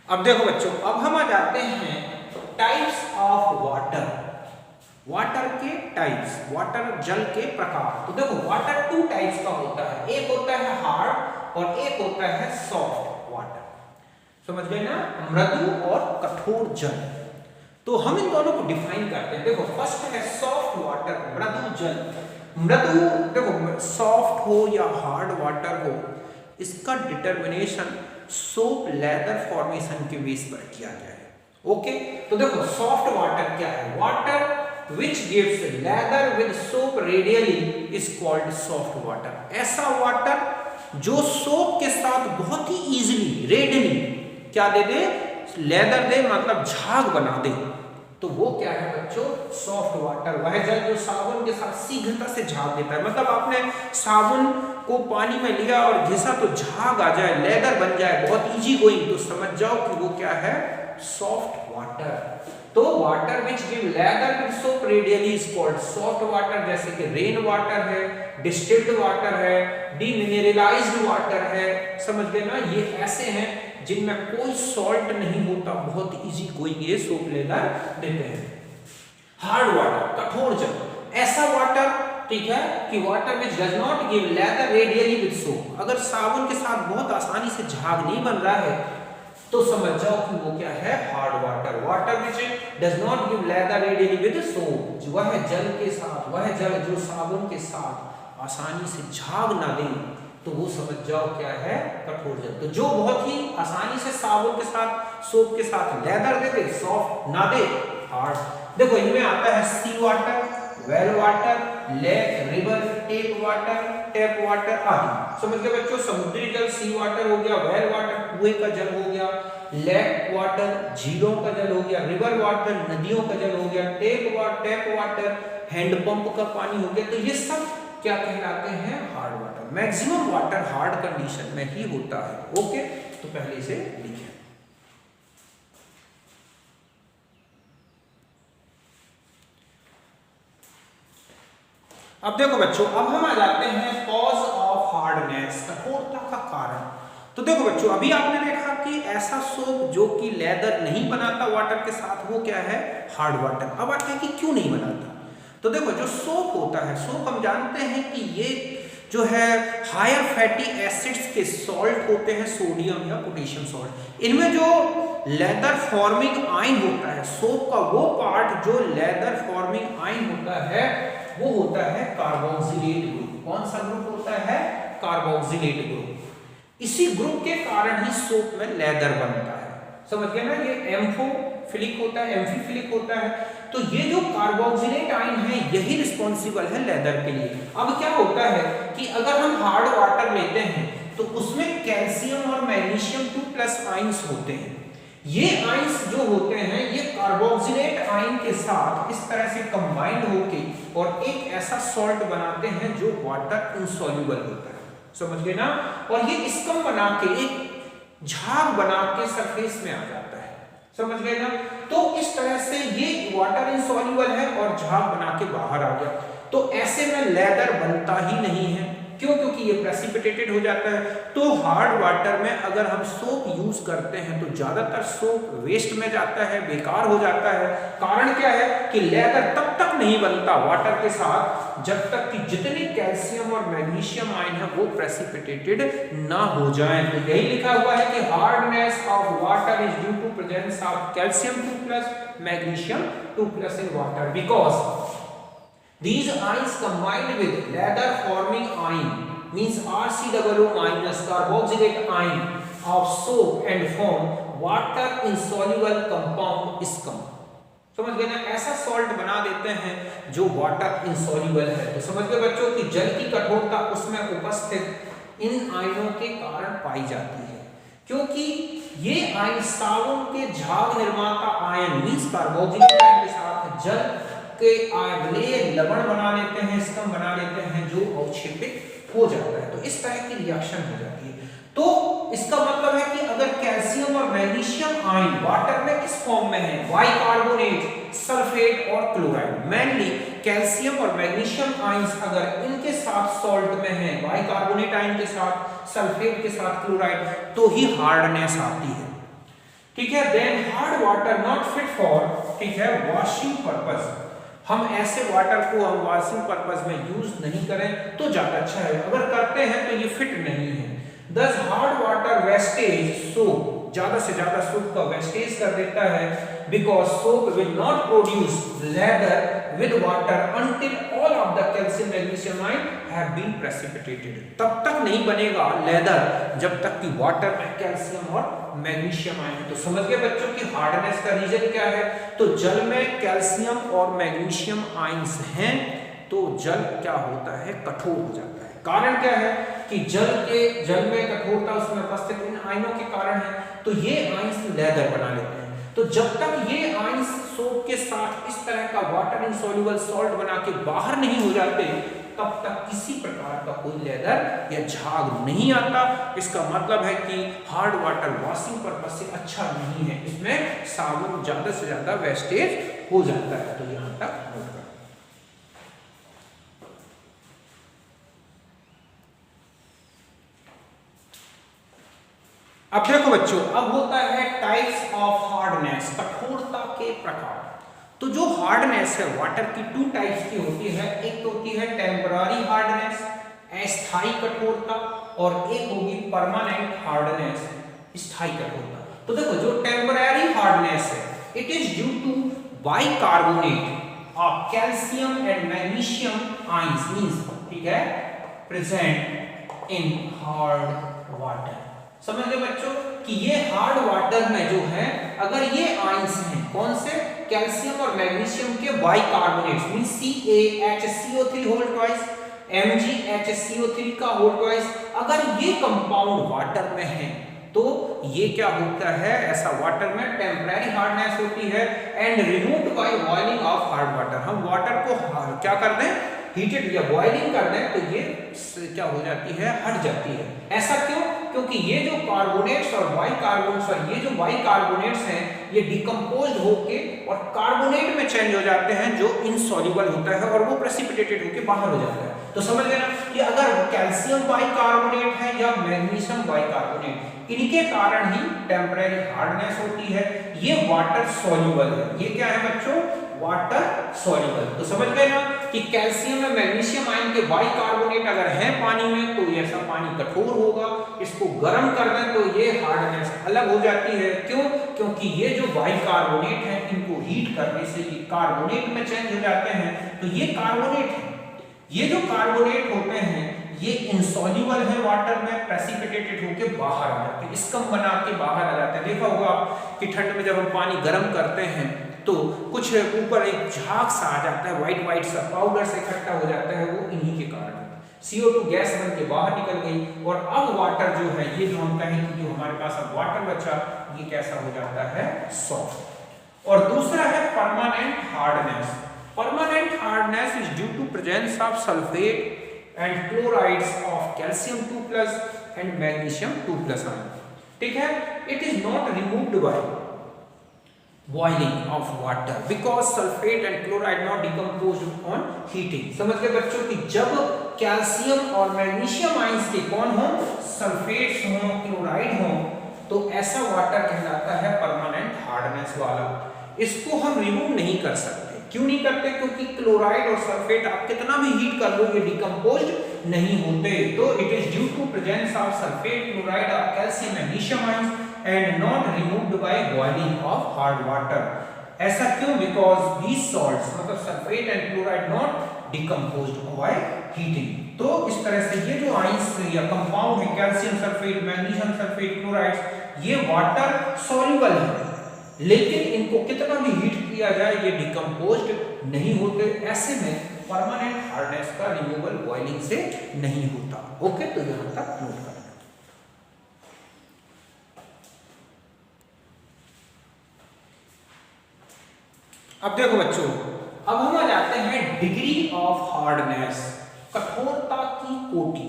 अब देखो बच्चों, अब हम आ जाते हैं टाइप्स ऑफ वाटर। वाटर के टाइप्स, वाटर जल के प्रकार। तो देखो वाटर टू टाइप्स का होता है, एक होता है हार्ड और एक होता है सॉफ्ट वाटर। समझ गए ना, मृदु और कठोर जल। तो हम इन दोनों को डिफाइन करते हैं। देखो फर्स्ट है सॉफ्ट वाटर, मृदु जल। मृदु देखो सॉफ्ट हो या हार्ड वाटर हो, इसका डिटर्मिनेशन सोप लेदर फॉर्मेशन के बेस पर किया गया है। ओके, तो देखो सॉफ्ट वाटर क्या है? Water which gives leather with soap readily is called soft water. ऐसा वाटर जो सोप के साथ बहुत ही इजीली रेडियली क्या दे दे, लेदर दे, मतलब झाग बना दे, तो वो क्या है बच्चों? Soft water. वह जल जो साबुन के साथ शीघ्रता से झाग देता है। मतलब आपने साबुन को पानी में लिया और घिसा तो झाग आ जाए, लेदर बन जाए, बहुत इजी गोइंग, तो समझ जाओ कि वो क्या है? Soft water. तो water which give lather with soap readily is called soft water. जैसे कि रेन वाटर है, डिस्टिल्ड वाटर है, डीमिनरलाइज्ड वाटर है। समझ गए ना, ये ऐसे हैं जिनमें कोई सॉल्ट नहीं होता, बहुत इजी गोइंग ये सोप लेदर देते हैं। हार्ड वाटर, कठोर जल, ऐसा वाटर, ठीक है, कि water which does not give leather radially with soap. अगर साबुन के साथ बहुत आसानी से झाग नहीं बन रहा है तो समझ जाओ कि वो क्या है? Hard water. Water which does not give leather radially with soap, वह जल के साथ, वह जल जो साबुन के साथ आसानी से झाग ना दे, तो वो समझ जाओ क्या है? कठोर जल। तो जो बहुत ही आसानी से साबुन के साथ, सोप के साथ लेदर दे दे, सॉफ्ट ना दे, हार्ड। देखो इनमें आता है sea water, well water, lake, river, tap water, tap water आदि। समझ गए बच्चों? समुद्री जल सी वाटर हो गया, वेल वाटर कुएं का जल हो गया, लेक वाटर झीलों का जल हो गया, रिवर वाटर नदियों का जल हो गया, टैप वाटर हैंडपंप का पानी हो गया। तो ये सब क्या कहलाते हैं? Hard water. Maximum water hard condition में ही होता है। ओके, तो पहले से लिखें। अब देखो बच्चों, अब हम आ जाते हैं कॉज ऑफ हार्डनेस, कठोरता का कारण। तो देखो बच्चों, अभी आपने देखा कि ऐसा सोप जो कि लेदर नहीं बनाता वाटर के साथ, वो क्या है? Hard water. अब आते हैं कि क्यों नहीं बनाता। तो देखो जो सोप होता है, सोप हम जानते हैं कि ये जो है हायर फैटी एसिड्स के सॉल्ट होते हैं, सोडियम या पोटेशियम सॉल्ट। इनमें जो लेदर फॉर्मिंग आयन होता है, सोप का वो पार्ट जो लेदर फॉर्मिंग आयन होता है, वो होता है कार्बोक्सिलेट ग्रुप। कौन सा ग्रुप होता है? Carboxylate group. इसी ग्रुप के कारण ही सोप में लेदर बनता है। समझ गए ना, ये एम्फोफिलिक होता है, एम्फीफिलिक होता है। तो ये जो कार्बोक्सिलेट आयन है, यही रिस्पॉन्सिबल है लेदर के लिए। अब क्या होता है कि अगर हम हार्ड वाटर लेते हैं तो उसमें कैल्शियम और मैग्नीशियम 2+ आयंस होते हैं। ये आयंस जो होते हैं, ये कार्बोक्सिलेट आयन के साथ इस तरह से कंबाइंड होके और एक ऐसा सॉल्ट बनाते हैं जो वाटर इनसॉल्युबल होता है। समझ गए ना? और ये स्कम बना के, एक झाग बना के सरफेस में आ जाता है। समझ गए ना? तो इस तरह से ये वाटर इनसॉल्युबल है और झाग बना के बाहर आ गया। तो ऐसे में लेदर बनता ही नहीं है। क्यों? क्योंकि ये प्रेसिपिटेटेड हो जाता है। तो हार्ड वाटर में अगर हम सोप यूज करते हैं तो ज्यादातर सोप वेस्ट में जाता है, बेकार हो जाता है। कारण क्या है कि लेदर तब तक नहीं बनता वाटर के साथ जब तक कि जितने कैल्शियम और मैग्नीशियम आयन है वो प्रेसिपिटेटेड ना हो जाएं। तो यही लिखा हुआ है कि hardness of water is due to presence of calcium 2+, magnesium 2+ in water, because these ions combined with leather forming ion means RCOO- carboxylate ion of soap and form water insoluble compound scum। समझ गए ना? ऐसा salt बना देते हैं जो water insoluble है। तो समझ गए बच्चों कि जल की कठोरता उसमें उपस्थित इन आयनों के कारण पाई जाती है, क्योंकि ये आयन साबुन के झाग निर्माता आयन मींस कार्बोक्सिलेट आयन के साथ जल के अम्लीय लवण बना लेते हैं, स्कम बना लेते हैं, जो अवक्षेपित हो जाता है। तो इस तरह की रिएक्शन हो जाती है। तो इसका मतलब है कि अगर कैल्शियम और मैग्नीशियम आयन वाटर में किस फॉर्म में है? बाइकार्बोनेट, सल्फेट और क्लोराइड। मेनली कैल्शियम और मैग्नीशियम आयंस अगर इनके साथ सॉल्ट में है, बाइकार्बोनेट आयन के साथ, सल्फेट के साथ क्लोराइड, तो ही हार्डनेस आती है। ठीक है। Then hard water not fit for, ठीक है, वॉशिंग पर्पस। हम ऐसे वाटर को हम वॉशिंग पर्पस में यूज नहीं करें तो ज्यादा अच्छा है, अगर करते हैं तो ये फिट नहीं है। दस हार्ड वाटर वेस्टेज सोप, ज्यादा से ज्यादा सोप का वेस्टेज कर देता है, because soap will not produce leather with water until all of the calcium magnesium ion have been precipitated। तब तक नहीं बनेगा लेदर जब तक कि वाटर में कैल्शियम और मैग्नीशियम आयन है। तो समझ गए बच्चों की हार्डनेस का रीजन क्या है। तो जल में कैल्शियम और मैग्नीशियम आयन्स हैं तो जल क्या होता है, कठोर हो जाता है। कारण क्या है कि जल में कठोरता उसमें उपस्थित इन आयनों के कारण है, तो ये आयन्स लेदर बना लेते हैं। तो जब तक ये आयन्स सोप के साथ इस तरह का वाटर इनसॉल्युबल सॉल्ट बना के बाहर नहीं हो जाते, तब तक किसी प्रकार का कोई लेदर या झाग नहीं आता। इसका मतलब है कि हार्ड वाटर वॉशिंग पर्पस से अच्छा नहीं है, इसमें साबुन ज्यादा से ज्यादा वेस्टेज हो जाता है। तो यहां तक नोट करें। अब देखो बच्चों, अब होता है टाइप्स ऑफ हार्डनेस, कठोरता के प्रकार। तो जो हार्डनेस है वाटर की टू टाइप्स की होती है, एक तो होती है टेम्पररी हार्डनेस, अस्थायी कठोरता, और एक होगी परमानेंट हार्डनेस, स्थायी कठोरता। तो देखो जो टेम्पररी हार्डनेस है, it is due to bicarbonate of calcium and magnesium ions means, ठीक है, प्रेजेंट इन हार्ड वाटर। समझ गए बच्चों कि ये हार्ड वाटर में जो है, अगर ये आयंस हैं कौन से, कैल्शियम और मैग्नीशियम के bicarbonates means CaHCO3 whole twice, MgHCO3 का होल ट्वाइस, अगर ये कंपाउंड वाटर में है तो ये क्या होता है, ऐसा वाटर में टेम्पररी हार्डनेस होती है and removed by boiling of hard water. हम वाटर को क्या कर दें, हीटेड या बॉइलिंग कर दें तो ये क्या हो जाती है, हट जाती है। ऐसा क्यों, क्योंकि ये जो कार्बोनेट्स और बाइकार्बोनेट्स और ये जो बाइकार्बोनेट्स हैं ये डिकम्पोज्ड होके और कार्बोनेट में चेंज हो जाते हैं जो इनसॉल्युबल होता है और वो प्रेसिपिटेटेड होके बाहर हो जाता है। तो समझ गए ना कि अगर कैल्शियम बाइकार्बोनेट है या मैग्नीशियम बाइकार्बोनेट, इनके कारण ही टेम्पररी हार्डनेस होती है। ये वाटर सॉल्युबल है, ये क्या है बच्चों, वाटर सॉल्युबल। तो समझ गए ना कि कैल्शियम और मैग्नीशियम आयन के बाइकार्बोनेट अगर है पानी में तो ये ऐसा पानी कठोर होगा, इसको गर्म कर दें तो ये हार्डनेस अलग हो जाती है। क्यों, क्योंकि ये जो बाइकार्बोनेट है इनको हीट करने से ये कार्बोनेट में चेंज हो जाते हैं। तो ये कार्बोनेट है, ये जो कार्बोनेट होते हैं ये इनसॉल्युबल है वाटर में, प्रेसिपिटेटेड होके बाहर आ जाते हैं, स्कम बना के बाहर आ जाते हैं। देखा होगा आप कि ठंड में जब हम पानी गर्म करते हैं तो कुछ ऊपर एक झाग सा आ जाता है, व्हाइट व्हाइट सा पाउडर से इकट्ठा हो जाता है, वो इन्हीं के कारण CO2 गैस बन के बाहर निकल गई। और अब वाटर जो है, ये जो हम कहें कि जो हमारे पास अब वाटर बचा, ये कैसा हो जाता है, सॉफ्ट। और दूसरा है permanent hardness. Permanent hardness is due to presence of sulphate and chlorides of calcium 2+ and magnesium 2+ ion, ठीक है। it is not removed by boiling of water because sulfate and chloride not decomposed on heating। समझ गए बच्चों कि जब calcium और magnesium ions के कौन हो, सल्फेट्स हो, क्लोराइड हो, तो ऐसा वाटर कहलाता है परमानेंट हार्डनेस वाला। इसको हम रिमूव नहीं कर सकते। क्यों नहीं करते, क्योंकि क्लोराइड और सल्फेट आप कितना भी हीट कर लो ये डिकम्पोज्ड नहीं होते। तो it is due to presence of sulphate, chloride of calcium magnesium ions and not removed by boiling of hard water. ऐसा क्यों, बिकॉज दीज सॉल्ट्स मतलब sulphate and chloride not decomposed by heating. तो इस तरह से ये जो आयंस या कंपाउंड है calcium sulphate, magnesium sulphate, chloride, ये वाटर सॉल्युबल है, लेकिन इनको कितना भी हीट किया जाए ये डिकम्पोज्ड नहीं होते। ऐसे में परमानेंट हार्डनेस का रिमूवल बॉइलिंग से नहीं होता। ओके, तो यहां तक नोट करना। अब देखो बच्चों, अब हम आ जाते हैं डिग्री ऑफ हार्डनेस, कठोरता की कोटि।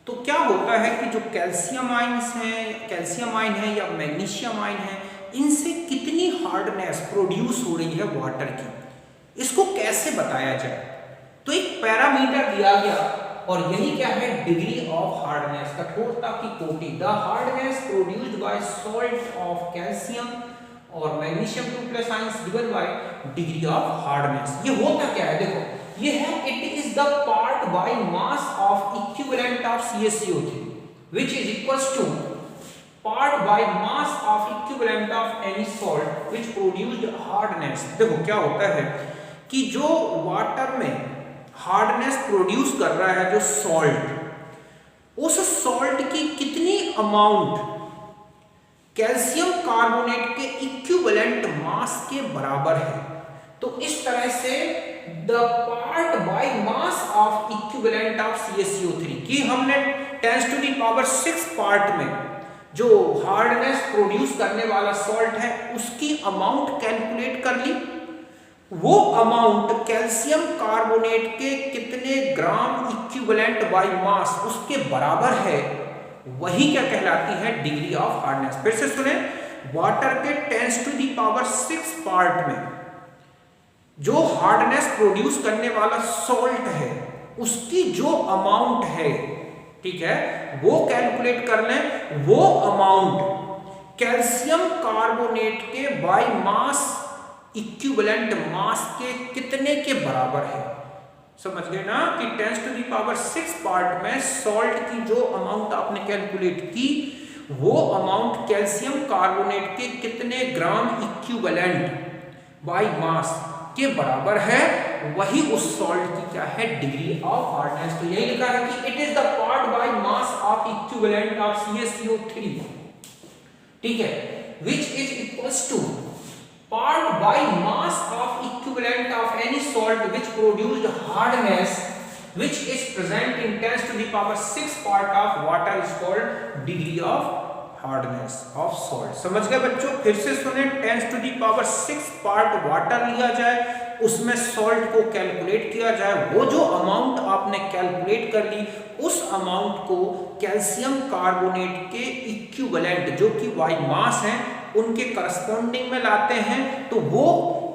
तो क्या होता है कि जो कैल्शियम आयंस हैं, कैल्शियम आयन है या मैग्नीशियम आयन है, इनसे कितनी हार्डनेस प्रोड्यूस हो रही है वाटर की, इसको कैसे बताया जाए। तो एक पैरामीटर दिया गया और यही क्या है, डिग्री ऑफ हार्डनेस, कठोरता की कोटि। The hardness produced by salt of calcium और magnesium 2+ ions given by degree of hardness. ये होता क्या है, देखो ये है, it is the part by mass of equivalent of CaCO3 which is equals to part by mass of equivalent of any salt which produced hardness। देखो क्या होता है कि जो वाटर में हार्डनेस प्रोड्यूस कर रहा है जो सॉल्ट, उस सॉल्ट की कितनी अमाउंट कैल्शियम कार्बोनेट के इक्विवेलेंट मास के बराबर है। तो इस तरह से the part by mass of equivalent of CaCO3 की हमने 10⁻⁶ पार्ट में जो हार्डनेस प्रोड्यूस करने वाला सॉल्ट है उसकी अमाउंट कैलकुलेट कर ली। वो अमाउंट कैल्शियम कार्बोनेट के कितने ग्राम इक्विवेलेंट बाय मास उसके बराबर है, वही क्या कहलाती है, डिग्री ऑफ हार्डनेस। फिर से सुने, वाटर के 10⁻⁶ पार्ट में जो हार्डनेस प्रोड्यूस करने वाला सॉल्ट है उसकी जो अमाउंट है, ठीक है, वो कैलकुलेट कर लें। वो अमाउंट कैल्शियम कार्बोनेट के बाय मास इक्विवेलेंट मास के कितने के बराबर है। समझ गए ना कि 10⁻⁶ पार्ट में सॉल्ट की जो अमाउंट आपने कैलकुलेट की, वो अमाउंट कैल्शियम कार्बोनेट के कितने ग्राम इक्विवेलेंट बाय मास के बराबर है, वही उस सॉल्ट की क्या है, डिग्री ऑफ हार्डनेस। तो यही लिखा है कि it is the part by mass of equivalent of CaCO3, ठीक है, which is equals to part by mass of equivalent of any salt which produced hardness which is present in 10⁻⁶ part of water is called degree of hardness of salt. समझ गए बच्चों? फिर से सुने, 10⁻⁶ part water लिया जाए, उसमें salt को कैलकुलेट किया जाए, वो जो अमाउंट आपने कैलकुलेट कर ली उस अमाउंट को कैल्शियम कार्बोनेट के इक्विवेलेंट जो कि बाय मास हैं उनके करस्पॉन्डिंग में लाते हैं, तो वो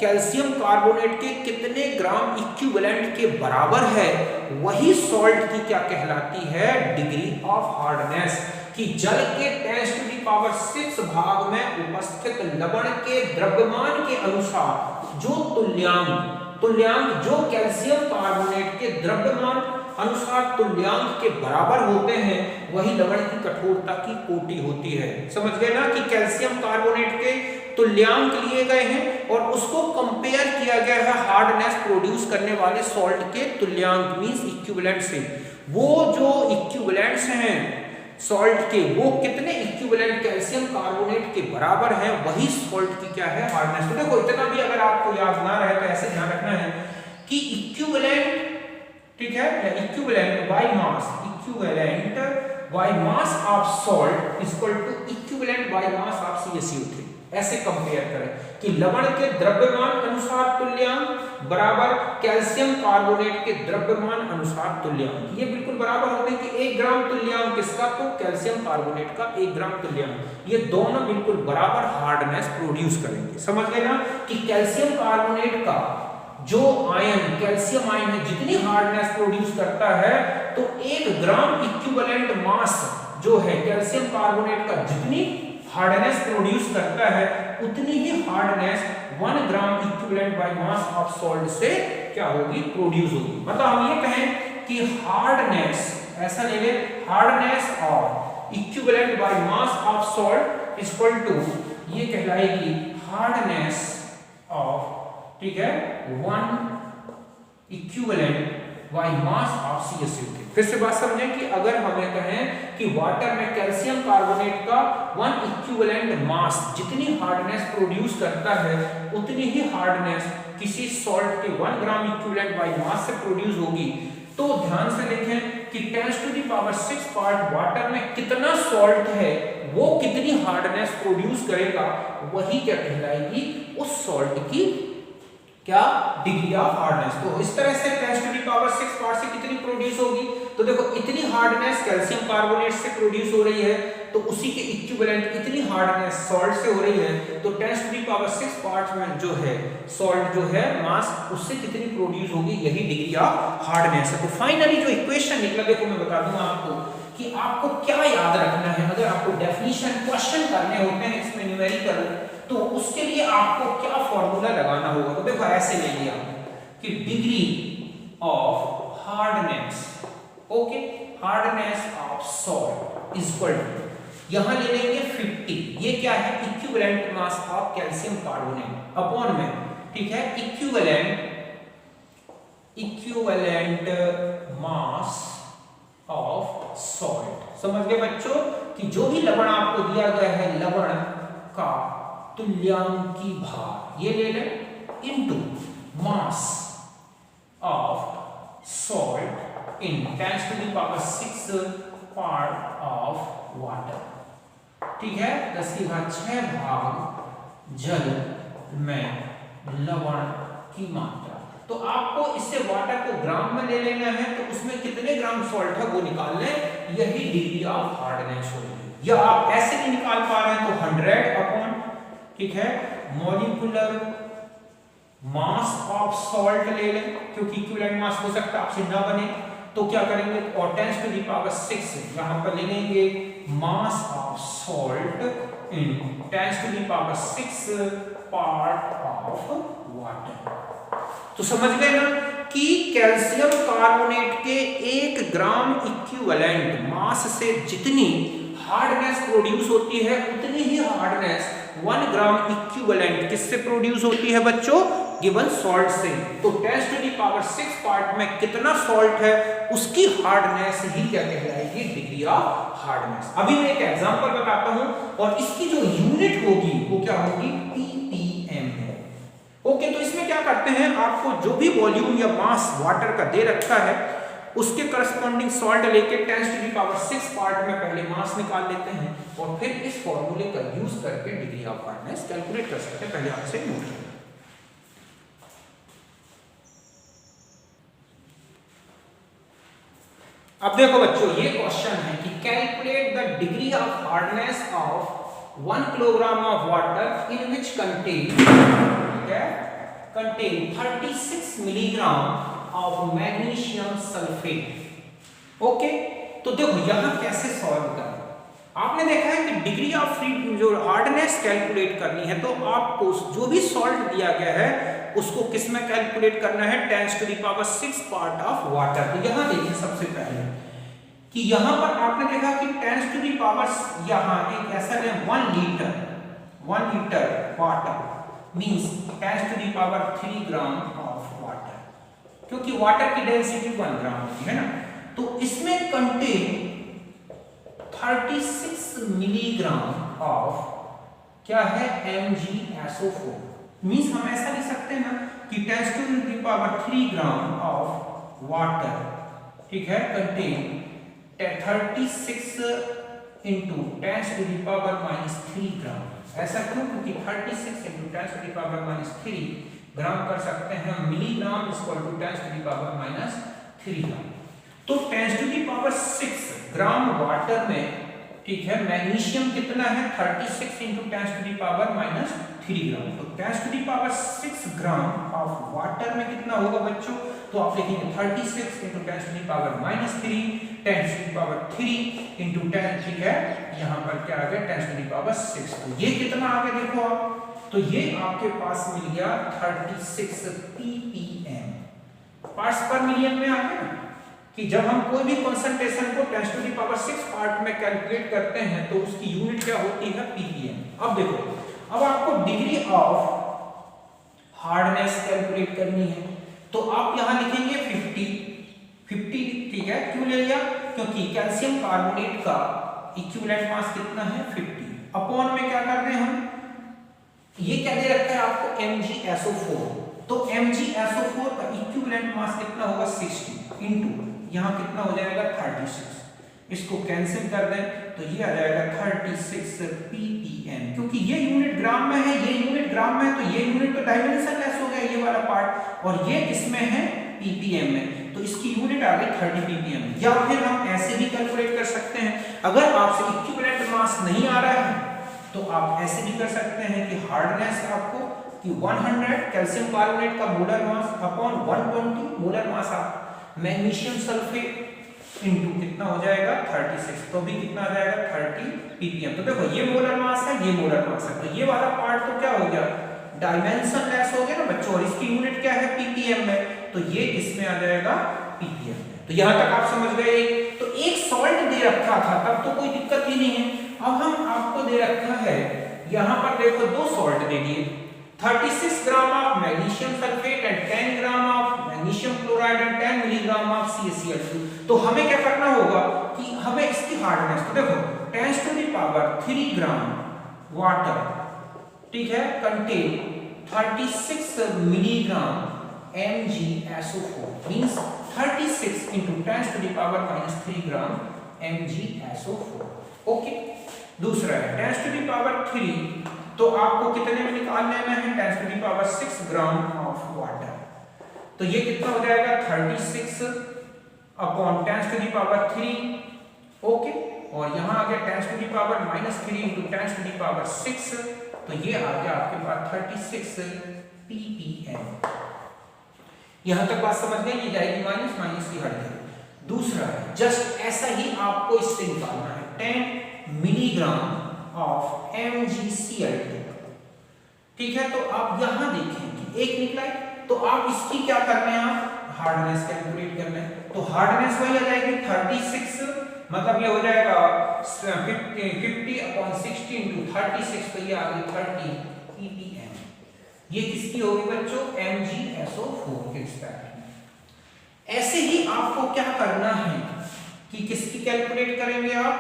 कैल्शियम कार्बोनेट के कितने ग्राम इक्विवेलेंट के बराबर है, वही सॉल्ट की क्या कहलाती है, डिग्री ऑफ हार्डनेस। कि जल के 10⁻⁶ भाग में उपस्थित लवण के द्रव्यमान के अनुसार जो तुल्यांक जो कैल्शियम कार्बोनेट के द्रव्यमान अनुसार तुल्यांक के बराबर होते हैं, वही लवण की कठोरता की कोटि होती है। समझ गए ना कि कैल्शियम कार्बोनेट के तुल्यांक लिए गए हैं और उसको कंपेयर किया गया है हार्डनेस प्रोड्यूस करने वाले सॉल्ट के तुल्यांक मींस इक्विवेलेंट से। वो जो इक्विवेलेंट्स हैं सॉल्ट के, वो कितने इक्विवेलेंट कैल्शियम कार्बोनेट के बराबर है, वही सॉल्ट की क्या है, हार्डनेस। तो देखो इतना भी अगर आपको याद ना रहे तो ऐसे ध्यान रखना है कि इक्विवेलेंट, ठीक है, या equivalent by mass of salt is equal to equivalent by mass of CaCO3। ऐसे कंपेयर करें कि लवण के द्रव्यमान अनुसार तुल्यांक बराबर कैल्शियम कार्बोनेट के द्रव्यमान अनुसार तुल्यांक, ये बिल्कुल बराबर होते हैं कि 1 ग्राम तुल्यांक किसका, तो कैल्शियम कार्बोनेट का 1 ग्राम तुल्यांक, ये दोनों बिल्कुल बराबर हार्डनेस प्रोड्यूस करेंगे। समझ गए ना कि कैल्शियम कार्बोनेट का जो आयन कैल्शियम आयन है जितनी हार्डनेस प्रोड्यूस करता है, तो 1 ग्राम इक्विवेलेंट मास जो है कैल्शियम कार्बोनेट का जितनी हार्डनेस प्रोड्यूस करता है, उतनी ही hardness 1 gram equivalent by mass of salt से क्या होगी, प्रोड्यूस होगी। मतलब हम ये कहें कि हार्डनेस, ऐसा ले ले, hardness of equivalent by mass of salt is equal to, ये कहलाएगी हार्डनेस ऑफ, ठीक है, 1 equivalent by mass of CaCO3। फिर से बात समझें कि अगर हमें कहें कि वाटर में कैल्शियम कार्बोनेट का 1 इक्विवेलेंट मास जितनी हार्डनेस प्रोड्यूस करता है, उतनी ही हार्डनेस किसी सॉल्ट के 1 ग्राम इक्विवेलेंट बाय मास से प्रोड्यूस होगी। तो ध्यान से देखें कि 10⁻⁶ पार्ट वाटर में कितना सॉल्ट है, वो कितनी हार्डनेस प्रोड्यूस करेगा, वही क्या कहलाएगी, उस सॉल्ट की क्या, डिग्री ऑफ हार्डनेस। तो इस तरह से 10⁻⁶ पार्ट से कितनी प्रोड्यूस होगी, तो देखो इतनी हार्डनेस कैल्शियम कार्बोनेट से प्रोड्यूस हो रही है, तो उसी के इक्विवेलेंट इतनी हार्डनेस सॉल्ट से हो रही है, तो 10⁻⁶ पार्ट में जो है सॉल्ट जो है मास उससे कितनी प्रोड्यूस होगी, यही डिग्री ऑफ हार्डनेस है। तो फाइनली जो इक्वेशन निकला, देखो मैं बता दूं आपको कि आपको क्या याद रखना है अगर आपको डेफिनेशन क्वेश्चन करने होते हैं इसमें न्यूमेरिकल, तो उसके लिए आपको क्या फॉर्मूला लगाना होगा। तो देखो ऐसे ले लिया कि degree of hardness, okay, hardness of salt is equal to, यहां ले लेंगे 50, ये क्या है equivalent mass of calcium carbonate upon में, ठीक है, इक्विवेलेंट मास ऑफ सॉल्ट। समझ गए बच्चों कि जो भी लवण आपको दिया गया है लवण का तुल्यांकी भार ये ले लें into mass of salt in 10⁻⁶ part of water, ठीक है, 10⁶ भाग जल में लवण की मात्रा। तो आपको इससे वाटर को ग्राम में ले लेना है, तो उसमें कितने ग्राम सॉल्ट है वो निकाल लें, यही डिग्री ऑफ हार्डनेस होगी। या आप ऐसे नहीं निकाल पा रहे हैं तो 100 अपॉन, ठीक है, मॉलिक्यूलर मास ऑफ सॉल्ट ले लें, क्योंकि इक्विवेलेंट मास हो सकता है आपसे ना बने, तो क्या करेंगे, और 10⁻⁶ यहां पर ले लेंगे मास of salt in 10⁻⁶ part of water. तो समझ गए ना कि कैल्शियम कार्बोनेट के 1 ग्राम इक्विवेलेंट मास से जितनी हार्डनेस प्रोड्यूस होती है उतनी ही हार्डनेस 1 ग्राम इक्विवेलेंट किससे प्रोड्यूस होती है बच्चों, गिवन सॉल्ट से। तो 10⁻⁶ पार्ट में कितना सॉल्ट है उसकी हार्डनेस ही क्या कहलाएगी, डिग्री ऑफ हार्डनेस। अभी मैं एक एग्जांपल बताता हूं और इसकी जो यूनिट होगी वो क्या होगी, ppm है। ओके, तो इसमें क्या करते हैं, आपको जो भी वॉल्यूम या मास वाटर का दे रखा है उसके करस्पॉन्डिंग सॉल्ट लेके 10⁻⁶ पार्ट में पहले मास निकाल लेते हैं और फिर इस फॉर्मूले का यूज करके डिग्री ऑफ हार्डनेस कैलकुलेट कर सकते हैं। पहले आपसे नोट करें। अब देखो बच्चों ये क्वेश्चन है कि calculate the degree of hardness of 1 kilogram of water in which contain 36 milligram of magnesium sulphate. Okay, तो देखो यहां कैसे सॉल्व करना, आपने देखा है कि डिग्री ऑफ फ्री जो हार्डनेस कैलकुलेट करनी है तो आपको जो भी सॉल्ट दिया गया है उसको किस में कैलकुलेट करना है, 10⁻⁶ पार्ट ऑफ वाटर। तो यहां देखिए सबसे पहले कि यहां पर आपने देखा कि 10⁻, यहां एक ऐसा है 1 litre water means 10⁻³ gram of water, क्योंकि वाटर की डेंसिटी 1 ग्राम होती है ना, तो इसमें कंटेन 36 मिलीग्राम ऑफ क्या है, MgSO4। मींस हम ऐसा लिख सकते हैं ना कि 10⁻³ ग्राम ऑफ वाटर, ठीक है, कंटेन 36 into 10⁻³ ग्राम। ऐसा क्यों, क्योंकि 36 into 10⁻³ ग्राम कर सकते हैं, मिलीग्राम इक्वल टू 10⁻³ ग्राम। तो 10⁻⁶ ग्राम वाटर में, ठीक है, मैग्नीशियम कितना है, 36 into 10⁻³ ग्राम। तो 10⁻⁶ ग्राम ऑफ वाटर में कितना होगा बच्चों, तो आप लिखेंगे 36 into 10⁻³ 10⁻³ into 10, ठीक है, यहां पर क्या आ गया 10⁻⁶। तो ये कितना आ गया देखो आप, तो ये आपके पास मिल गया 36 ppm, पार्ट्स पर मिलियन में आ गया कि जब हम कोई भी कंसंट्रेशन को 10⁻⁶ पार्ट में कैलकुलेट करते हैं तो उसकी यूनिट क्या होती है, ppm। अब देखो, अब आपको डिग्री ऑफ हार्डनेस कैलकुलेट करनी है, तो आप यहां लिखेंगे 50, ठीक है, क्यों ले लिया, क्योंकि कैल्शियम कार्बोनेट का इक्विवेलेंट मास कितना है 50, अपॉन में क्या कर रहे हैं हम, ये क्या दे रखा है आपको, MgSO4। तो MgSO4 का इक्विवेलेंट मास कितना होगा 60 इंटू यहां कितना हो जाएगा 36, इसको कैंसिल कर दें तो ये आ जाएगा 36 ppm, क्योंकि ये यूनिट ग्राम में है, ये यूनिट ग्राम में है, तो ये यूनिट तो डायमेंशन लेस हो गया ये वाला पार्ट, और ये किसमें है ppm में, तो इसकी यूनिट आ गई 30 ppm। या फिर हम ऐसे भी कैलकुलेट कर सकते हैं, अगर आपसे इक्विवेलेंट मास मास नहीं आ रहा है तो आप ऐसे भी कर सकते हैं कि हार्डनेस आपको कि 100 कैल्शियम कार्बोनेट का molar mass upon 120 molar mass आप मैग्नीशियम सल्फेट इनटू कितना हो जाएगा 36, तो भी कितना आ जाएगा 30 ppm। तो देखो ये मोलर मास है, ये मोलर मास है, तो ये वाला पार्ट तो क्या हो गया डायमेंशन लेस हो गया ना बच्चों, और इसकी यूनिट क्या है ppm में, तो ये किसमें आ जाएगा ppm में। तो यहां तक आप समझ गए। तो एक सॉल्ट दे रखा था तब तो कोई दिक्कत ही नहीं है। अब हम आपको दे रखा है यहां पर देखो दो सॉल्ट दे दिए, 36 gram of magnesium sulphate and 10 gram of magnesium chloride and 10 milligram of CaCl2। तो हमें क्या करना होगा कि हमें इसकी हार्डनेस, तो देखो 10 to the power 3 gram water, ठीक है, contain 36 milligram MgSO4 means 36 into 10 to the power minus 3 gram MgSO4। Okay, दूसरा है 10 to the power 3, तो आपको कितने में निकाल लेना है 10 to the power 6 gram of water, तो ये कितना हो जाएगा 36 upon 10 to the power 3। Okay, और यहां आ गया 10 to the power minus 3 into 10 to the power 6, तो ये आ गया आपके पास 36 ppm। यहां तक बात समझ गए, ये जाएगी माइनस, माइनस की हट जाएगी। दूसरा है जस्ट ऐसा ही आपको इससे निकालना है 10 मिलीग्राम ऑफ MgCl2, ठीक है। तो आप यहां देखें कि एक निकला है, तो आप इसकी क्या करना है, आप हार्डनेस कैलकुलेट करना है, तो हार्डनेस वही आ जाएगी 36, मतलब ये हो जाएगा 50 अपॉन 60 into 36, तो ये आ गई 30 ppm। ये किसकी होगी बच्चों MgSO4 के रिस्पेक्ट में। ऐसे ही आपको क्या करना है कि किसकी कैलकुलेट करेंगे आप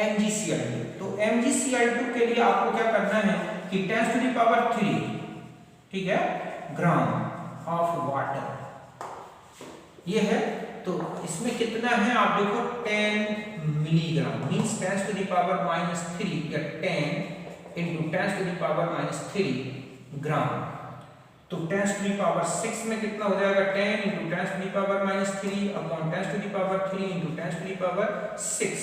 MgCl2, तो MgCl2 के लिए आपको क्या करना है कि 10 to the power 3, ठीक है, ग्राम ऑफ वाटर ये है, तो इसमें कितना है आप देखो 10 milligram means 10 to the power minus 3 या 10 into 10 to the power minus 3 ग्राम, तो 10 to the power 6 में कितना हो जाएगा 10 into 10 to the power minus 3 upon 10 to the power 3 into 10 to the power 6,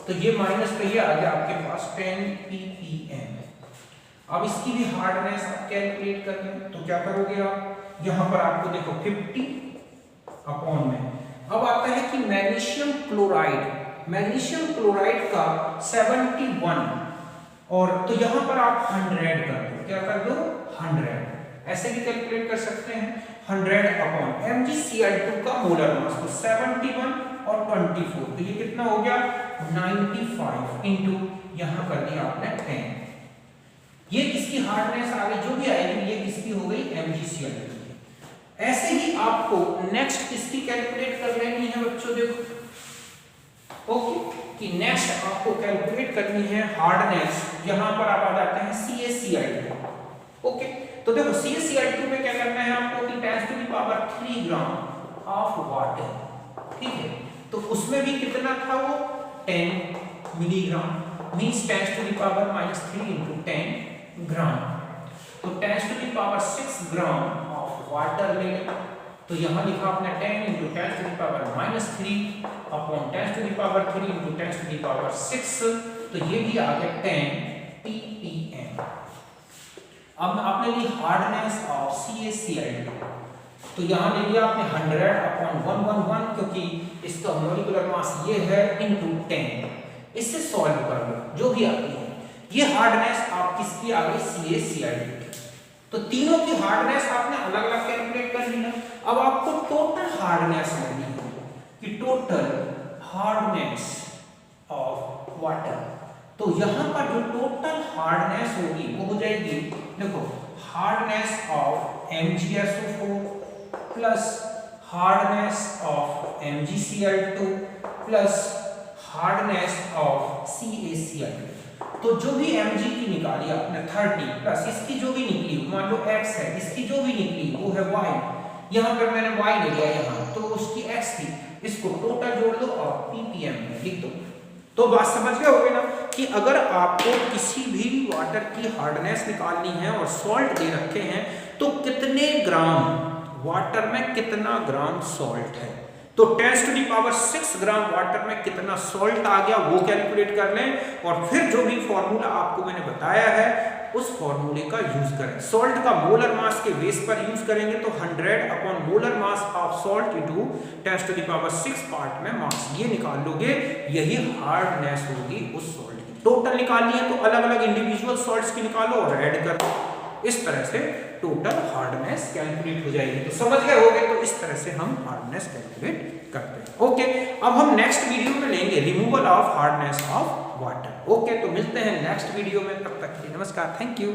तो ये माइनस पे ये आ गया आपके पास 10 ppm। अब इसकी भी हार्डनेस आप कैलकुलेट कर लें, तो क्या करोगे आप यहां पर आपको देखो 50 अपॉन में, अब आता है कि मैग्नीशियम क्लोराइड का 71, और तो यहां पर आप 100 कर दो, क्या कर दो 100, ऐसे भी कैलकुलेट कर सकते हैं 100 अपॉन MgCl2 का मोलर मास, तो 71 और 24, तो ये कितना हो गया 95 इंटू यहां कर दिया आपने 10। ये किसकी हार्डनेस आ गई, जो भी आएगी ये किसकी हो गई MgCl2। ऐसे ही आपको नेक्स्ट किसकी कैलकुलेट कर लेनी है बच्चों, देखो ओके, कि नेक्स्ट आपको कैलकुलेट करनी है हार्डनेस, यहां पर आप आ जाते हैं CaCl2। ओके, तो देखो CaCl2 में क्या करना है आपको कि 10 to the power 3 gram of water, ठीक है, तो उसमें भी कितना था वो 10 milligram means 10 to the power minus 3 into 10 ग्राम, तो 10 to the power 6 gram of water ले लें, तो यहां लिखा आपने 10 into 10 to the power minus 3 upon 10 to the power 3 into 10 to the power 6, तो ये भी आ गया 10 ppm। अब आपने ली हार्डनेस ऑफ CaCl2, तो यहां ले लिया आपने 100 अपॉन 111, क्योंकि इसका मॉलिक्यूलर मास ये है इनटू 10, इससे सॉल्व कर लो जो भी आती है। ये हार्डनेस आप किसकी आ गई CaCl2, तो तीनों की हार्डनेस आपने अलग अलग कैलकुलेट कर ली है। अब आपको टोटल हार्डनेस लेनी है कि टोटल हार्डनेस ऑफ वाटर, तो यहां पर जो टोटल हार्डनेस होगी वो हो जाएगी, देखो hardness of MgSO4 plus hardness of MgCl2 plus hardness of CaCl2, तो जो भी Mg की निकाली आपने 30 प्लस इसकी जो भी निकली, मान लो x है, इसकी जो भी निकली वो है y, यहां पर मैंने y ले लिया यहां, तो उसकी x थी, इसको टोटल जोड़ दो और ppm में लिख दो। तो बात समझ गए होगे ना कि अगर आपको किसी भी वाटर की हार्डनेस निकालनी है और सॉल्ट दे रखे हैं, तो कितने ग्राम वाटर में कितना ग्राम सॉल्ट है, तो 10 to the power 6 gram water में कितना सॉल्ट आ गया वो कैलकुलेट कर लें और फिर जो भी फॉर्मूला आपको मैंने बताया है उस फॉर्मूले का यूज करें। सॉल्ट का मोलर मास के बेस पर यूज करेंगे तो 100 upon molar mass of salt into 10 to the power 6 part में मास, ये निकाल लोगे, यही हार्डनेस होगी उस सॉल्ट की। टोटल निकालनी है तो अलग अलग इंडिविजुअल सॉल्ट्स की निकालो और ऐड कर दो, इस तरह से टोटल हार्डनेस कैलकुलेट हो जाएगी। तो समझ गए होगे, तो इस तरह से हम हार्डनेस कैलकुलेट करते हैं। ओके, अब हम नेक्स्ट वीडियो में लेंगे removal of hardness of water. Okay, तो मिलते हैं नेक्स्ट वीडियो में, तब तक के लिए नमस्कार, थैंक यू।